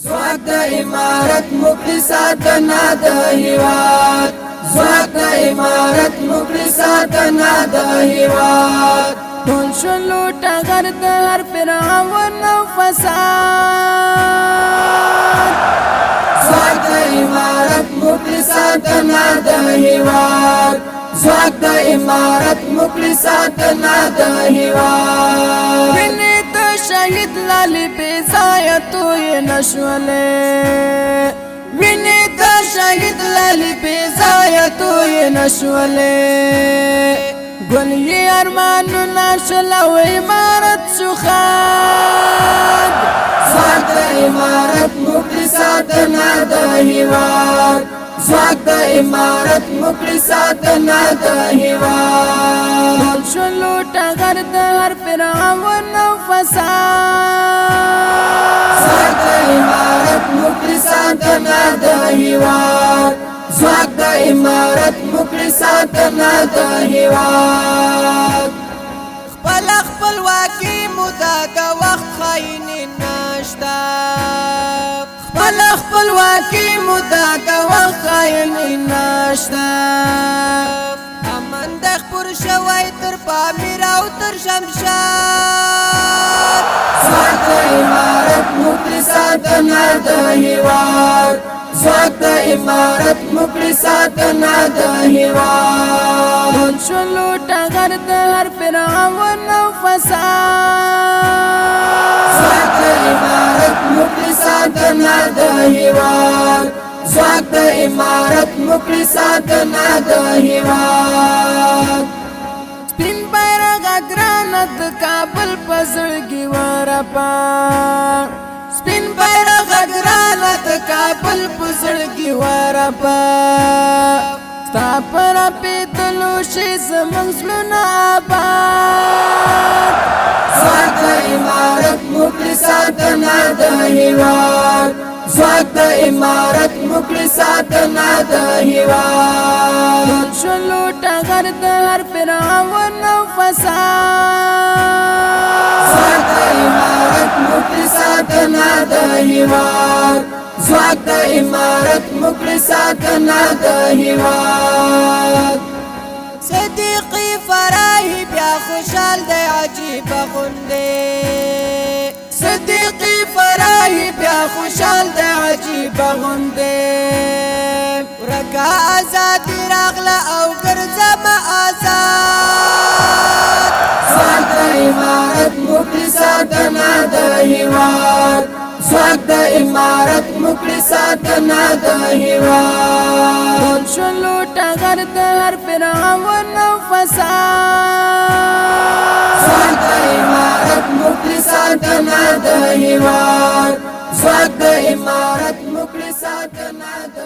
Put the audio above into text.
ځواک د امارت مکړي ساتنه د هیواد ځواک د امارت مکړي ساتنه د هیواد ټول شلو ټغر د هر فرعون او فساد ځواک د امارت مکړي ساتنه د هیواد ځواک د امارت مکړي ساتنه د هیواد ویني د شهید لالي بې ځایه توی نشولې ویني د شهید لالي بې ځایه توی نشولې ګل یې ارمانونه شل او امارت شو خاد ځواک د امارت مکړي ساتنه د هیواد ځواک د امارت مکړي ساتنه د هیواد ټول شلو ټغر د هر فرعون او فساد ځواک د امارت مکړي ساتنه د هیواد ځواک د امارت مکړي ساتنه د هیواد خپل خپلواکي مودا د وخت خايني نشتا خپل خپلواکي مودا د وخت خايني نشتا امن د خپور شوي تر پامیر او تر شمشاد ځواک د امارت مکړي ساتنه د هیواد ځواک د امارت مکړي ساتنه د هیواد ټول شلو ټغر د هر فرعون او فساد ځواک د امارت مکړي ساتنه د هیواد ځواک د امارت مکړي ساتنه د هیواد سپین بیرغ ګران د کابل په زړګي ورپا سپین بیرغ ګران د کابل په زړګي ورپا ستا پر پیدلو شي زمونږ زړونه آباد ځواک د امارت مکړي ساتنه د هیواد ځواک د امارت مکړي ساتنه د هیواد ټول شلو ټغر د هر فرعون او فساد ځواک د امارت مکړي ساتنه د هیواد ځواک د امارت مکړي ساتنه د هیواد صدیقی فراهی بیا خوشحال دی عجیب غنده صدیقی فراهی بیا خوشحال دی عجیب غنده ورکا آزادی راغله او ګرځم آزاد ځواک د امارت مکړي ساتنه د هیواد ځواک د امارت مکړي ساتنه د هیواد ټول شلو ټغر د هر فرعون او فساد ځواک د امارت مکړي ساتنه د هیواد ځواک د امارت مکړي ساتنه د